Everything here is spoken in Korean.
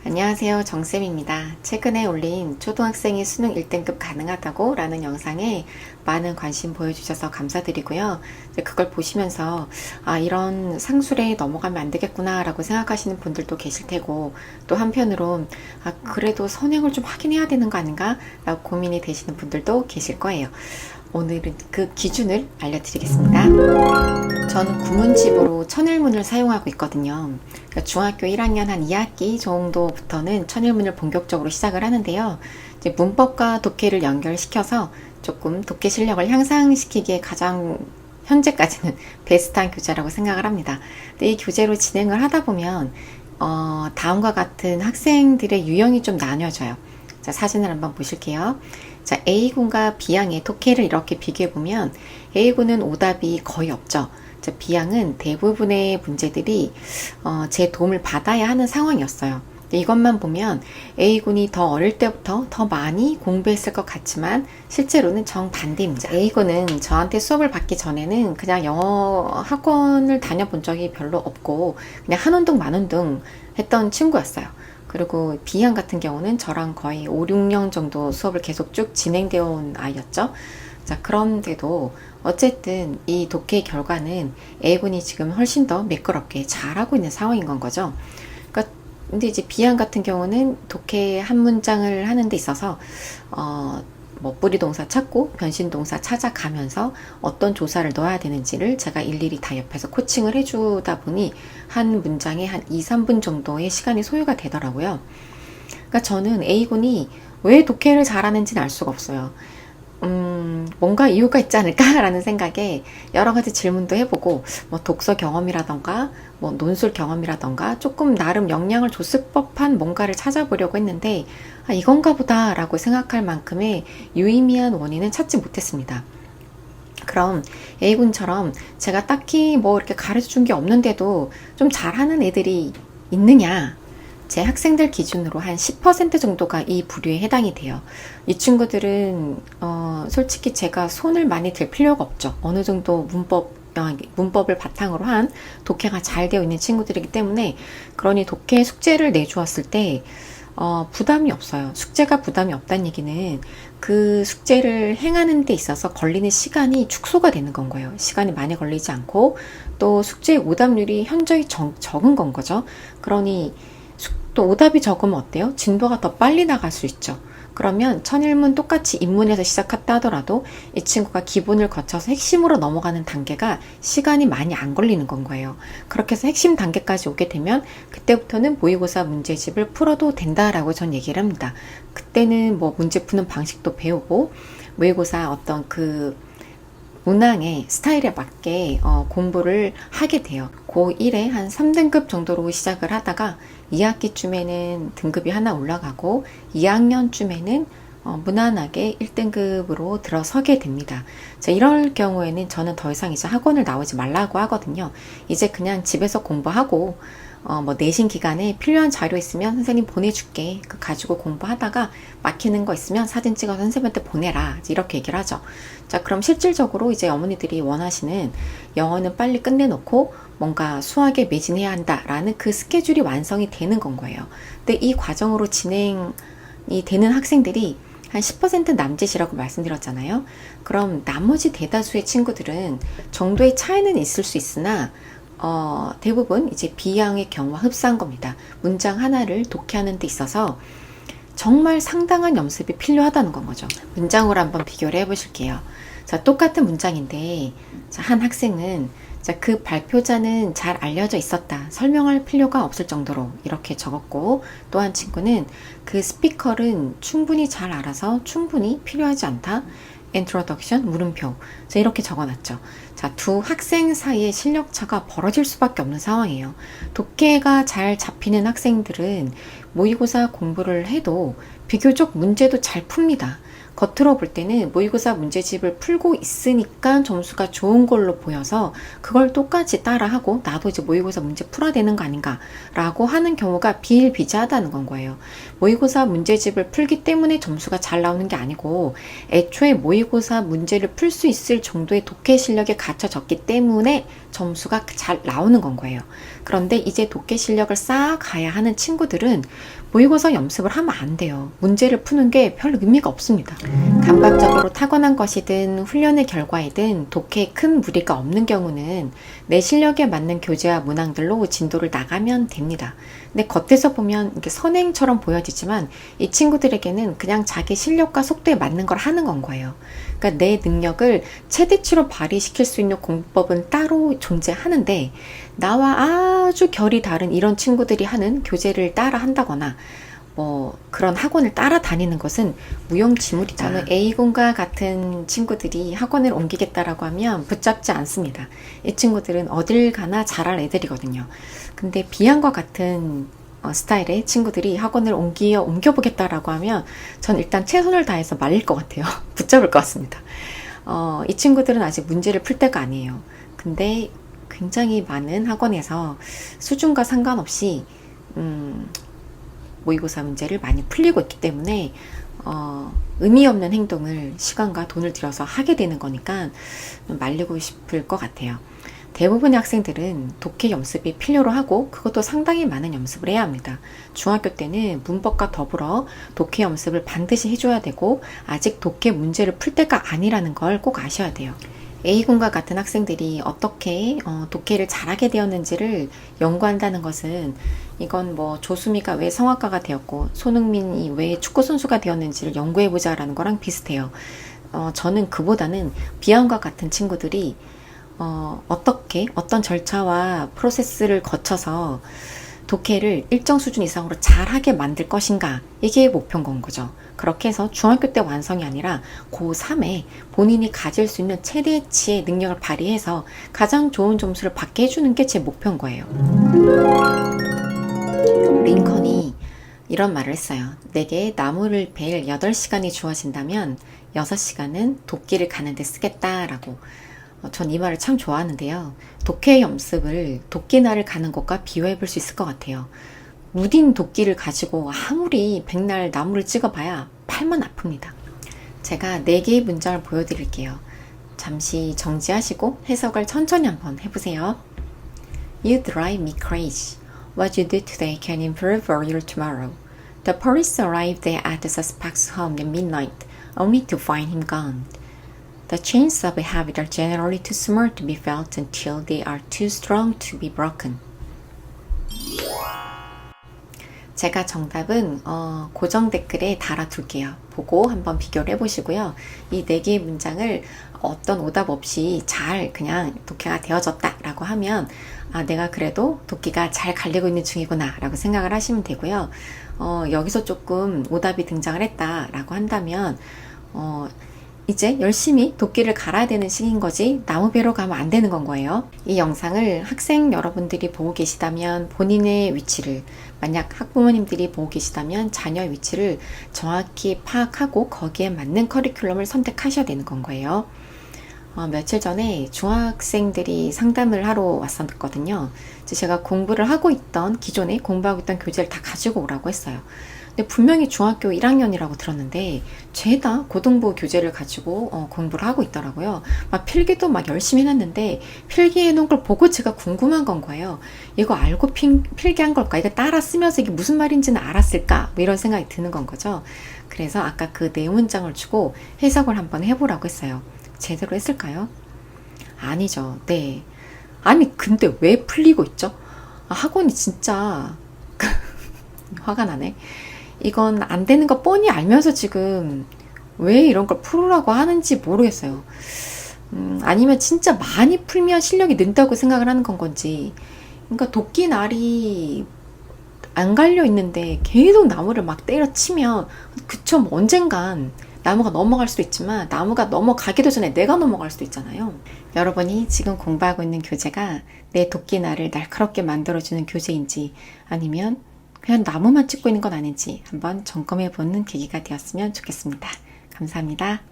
안녕하세요. 정쌤입니다. 최근에 올린 초등학생이 수능 1등급 가능하다고 라는 영상에 많은 관심 보여주셔서 감사드리고요. 그걸 보시면서 이런 상술에 넘어가면 안 되겠구나 라고 생각하시는 분들도 계실 테고, 또 한편으론 그래도 선행을 좀 하긴 해야 되는 거 아닌가 라고 고민이 되시는 분들도 계실 거예요. 오늘은 그 기준을 알려드리겠습니다. 저는 구문집으로 천일문을 사용하고 있거든요. 그러니까 중학교 1학년 한 2학기 정도부터는 천일문을 본격적으로 시작을 하는데요. 이제 문법과 독해를 연결시켜서 조금 독해 실력을 향상시키기에 가장 현재까지는 베스트한 교재라고 생각을 합니다. 근데 이 교재로 진행을 하다 보면 다음과 같은 학생들의 유형이 좀 나뉘어져요. 자, 사진을 한번 보실게요. 자, A군과 B양의 독해를 이렇게 비교해보면 A군은 오답이 거의 없죠. 자, B양은 대부분의 문제들이 제 도움을 받아야 하는 상황이었어요. 이것만 보면 A군이 더 어릴 때부터 더 많이 공부했을 것 같지만 실제로는 정반대입니다. A군은 저한테 수업을 받기 전에는 그냥 영어 학원을 다녀본 적이 별로 없고 그냥 한운동 만운동 했던 친구였어요. 그리고 B양 같은 경우는 저랑 거의 5, 6년 정도 수업을 계속 쭉 진행되어 온 아이였죠. 자, 그런데도 어쨌든 이 독해 결과는 A군이 지금 훨씬 더 매끄럽게 잘하고 있는 상황인 건 거죠. 그러니까 근데 이제 B양 같은 경우는 독해 한 문장을 하는 데 있어서 뿌리 동사 찾고 변신 동사 찾아가면서 어떤 조사를 넣어야 되는지를 제가 일일이 다 옆에서 코칭을 해주다 보니 한 문장에 한 2, 3분 정도의 시간이 소요가 되더라고요. 그러니까 저는 A군이 왜 독해를 잘하는지는 알 수가 없어요. 뭔가 이유가 있지 않을까라는 생각에 여러 가지 질문도 해보고, 독서 경험이라던가, 논술 경험이라던가, 조금 나름 영향을 줬을 법한 뭔가를 찾아보려고 했는데, 이건가 보다라고 생각할 만큼의 유의미한 원인은 찾지 못했습니다. 그럼 A군처럼 제가 딱히 이렇게 가르쳐 준 게 없는데도 좀 잘하는 애들이 있느냐? 제 학생들 기준으로 한 10% 정도가 이 부류에 해당이 돼요. 이 친구들은 솔직히 제가 손을 많이 들 필요가 없죠. 어느 정도 문법을 바탕으로 한 독해가 잘 되어 있는 친구들이기 때문에, 그러니 독해 숙제를 내주었을 때 부담이 없어요. 숙제가 부담이 없다는 얘기는 그 숙제를 행하는 데 있어서 걸리는 시간이 축소가 되는 건 거예요. 시간이 많이 걸리지 않고 또 숙제의 오답률이 현저히 적은 건 거죠. 그러니 또 오답이 적으면 어때요? 진도가 더 빨리 나갈 수 있죠. 그러면 천일문 똑같이 입문에서 시작했다 하더라도 이 친구가 기본을 거쳐서 핵심으로 넘어가는 단계가 시간이 많이 안 걸리는 건 거예요. 그렇게 해서 핵심 단계까지 오게 되면 그때부터는 모의고사 문제집을 풀어도 된다라고 전 얘기를 합니다. 그때는 문제 푸는 방식도 배우고 모의고사 어떤 그 문항의 스타일에 맞게 공부를 하게 돼요. 고1에 한 3등급 정도로 시작을 하다가 2학기쯤에는 등급이 하나 올라가고 2학년쯤에는 무난하게 1등급으로 들어서게 됩니다. 자, 이럴 경우에는 저는 더 이상 이제 학원을 나오지 말라고 하거든요. 이제 그냥 집에서 공부하고 내신 기간에 필요한 자료 있으면 선생님 보내줄게. 그 가지고 공부하다가 막히는 거 있으면 사진 찍어서 선생님한테 보내라. 이렇게 얘기를 하죠. 자, 그럼 실질적으로 이제 어머니들이 원하시는 영어는 빨리 끝내놓고 뭔가 수학에 매진해야 한다라는 그 스케줄이 완성이 되는 건 거예요. 근데 이 과정으로 진행이 되는 학생들이 한 10% 남짓이라고 말씀드렸잖아요. 그럼 나머지 대다수의 친구들은 정도의 차이는 있을 수 있으나 대부분 이제 B양의 경우와 흡사한 겁니다. 문장 하나를 독해하는 데 있어서 정말 상당한 연습이 필요하다는 건 거죠. 문장으로 한번 비교를 해보실게요. 자, 똑같은 문장인데, 자, 한 학생은 그 발표자는 잘 알려져 있었다. 설명할 필요가 없을 정도로 이렇게 적었고, 또 한 친구는 그 스피커는 충분히 잘 알아서 충분히 필요하지 않다. introduction 물음표. 자, 이렇게 적어놨죠. 자, 두 학생 사이의 실력 차가 벌어질 수밖에 없는 상황이에요. 독해가 잘 잡히는 학생들은 모의고사 공부를 해도 비교적 문제도 잘 풉니다. 겉으로 볼 때는 모의고사 문제집을 풀고 있으니까 점수가 좋은 걸로 보여서 그걸 똑같이 따라하고 나도 이제 모의고사 문제 풀어야 되는 거 아닌가 라고 하는 경우가 비일비재하다는 건 거예요. 모의고사 문제집을 풀기 때문에 점수가 잘 나오는 게 아니고 애초에 모의고사 문제를 풀 수 있을 정도의 독해 실력의 갖춰졌기 때문에 점수가 잘 나오는 건 거예요. 그런데 이제 독해 실력을 쌓아가야 하는 친구들은 모의고사 연습을 하면 안 돼요. 문제를 푸는 게 별 의미가 없습니다. 감각적으로 타고난 것이든 훈련의 결과이든 독해에 큰 무리가 없는 경우는 내 실력에 맞는 교재와 문항들로 진도를 나가면 됩니다. 근데 겉에서 보면 이렇게 선행처럼 보여지지만 이 친구들에게는 그냥 자기 실력과 속도에 맞는 걸 하는 건 거예요. 그러니까 내 능력을 최대치로 발휘시킬 수 있는 공법은 따로 존재하는데 나와 아주 결이 다른 이런 친구들이 하는 교재를 따라 한다거나 뭐 그런 학원을 따라다니는 것은 무용지물이다. 저는 A군과 같은 친구들이 학원을 옮기겠다라고 하면 붙잡지 않습니다. 이 친구들은 어딜 가나 잘할 애들이거든요. 근데 B양과 같은 스타일의 친구들이 학원을 옮겨보겠다라고 하면 전 일단 최선을 다해서 말릴 것 같아요. 붙잡을 것 같습니다. 이 친구들은 아직 문제를 풀 때가 아니에요. 근데 굉장히 많은 학원에서 수준과 상관없이 모의고사 문제를 많이 풀리고 있기 때문에 의미 없는 행동을 시간과 돈을 들여서 하게 되는 거니까 말리고 싶을 것 같아요. 대부분의 학생들은 독해 연습이 필요로 하고 그것도 상당히 많은 연습을 해야 합니다. 중학교 때는 문법과 더불어 독해 연습을 반드시 해줘야 되고 아직 독해 문제를 풀 때가 아니라는 걸 꼭 아셔야 돼요. A군과 같은 학생들이 어떻게 독해를 잘하게 되었는지를 연구한다는 것은 이건 뭐 조수미가 왜 성악가가 되었고 손흥민이 왜 축구선수가 되었는지를 연구해보자라는 거랑 비슷해요. 저는 그보다는 B양과 같은 친구들이 어떤 절차와 프로세스를 거쳐서 독해를 일정 수준 이상으로 잘하게 만들 것인가, 이게 목표인 건 거죠. 그렇게 해서 중학교 때 완성이 아니라 고3에 본인이 가질 수 있는 최대치의 능력을 발휘해서 가장 좋은 점수를 받게 해주는 게 제 목표인 거예요. 링컨이 이런 말을 했어요. 내게 나무를 벨 8시간이 주어진다면 6시간은 도끼를 가는 데 쓰겠다라고. 전 이 말을 참 좋아하는데요. 독해 연습을 도끼날을 가는 것과 비교해 볼 수 있을 것 같아요. 무딘 도끼를 가지고 아무리 백날 나무를 찍어봐야 팔만 아픕니다. 제가 4개의 문장을 보여드릴게요. 잠시 정지하시고 해석을 천천히 한번 해보세요. You drive me crazy. What you do today can improve for you tomorrow. The police arrived at the suspect's home at midnight, only to find him gone. The chains of a habit are generally too small to be felt until they are too strong to be broken. 제가 정답은 고정 댓글에 달아둘게요. 보고 한번 비교를 해보시고요. 이 4개의 문장을 어떤 오답 없이 잘 그냥 독해가 되어졌다 라고 하면 내가 그래도 독해가 잘 갈리고 있는 중이구나 라고 생각을 하시면 되고요. 여기서 조금 오답이 등장을 했다 라고 한다면 이제 열심히 도끼를 갈아야 되는 시기인 거지 나무 베러 가면 안 되는 건 거예요. 이 영상을 학생 여러분들이 보고 계시다면 본인의 위치를, 만약 학부모님들이 보고 계시다면 자녀의 위치를 정확히 파악하고 거기에 맞는 커리큘럼을 선택하셔야 되는 건 거예요. 며칠 전에 중학생들이 상담을 하러 왔었거든요. 제가 공부를 하고 있던, 기존에 공부하고 있던 교재를 다 가지고 오라고 했어요. 근데 분명히 중학교 1학년이라고 들었는데 죄다 고등부 교재를 가지고 공부를 하고 있더라고요. 막 필기도 막 열심히 해놨는데 필기해놓은 걸 보고 제가 궁금한 건 거예요. 이거 알고 필기한 걸까? 이거 따라 쓰면서 이게 무슨 말인지는 알았을까? 뭐 이런 생각이 드는 건 거죠. 그래서 아까 그 네 문장을 주고 해석을 한번 해보라고 했어요. 제대로 했을까요? 아니죠. 네. 아니 근데 왜 풀리고 있죠? 학원이 진짜 화가 나네. 이건 안 되는 거 뻔히 알면서 지금 왜 이런 걸 풀으라고 하는지 모르겠어요. 아니면 진짜 많이 풀면 실력이 는다고 생각을 하는 건 건지. 그러니까 도끼날이 안 갈려 있는데 계속 나무를 막 때려치면 그쵸, 뭐 언젠간 나무가 넘어갈 수도 있지만 나무가 넘어가기도 전에 내가 넘어갈 수도 있잖아요. 여러분이 지금 공부하고 있는 교재가 내 도끼날을 날카롭게 만들어주는 교재인지 아니면 그냥 나무만 찍고 있는 건 아닌지 한번 점검해보는 계기가 되었으면 좋겠습니다. 감사합니다.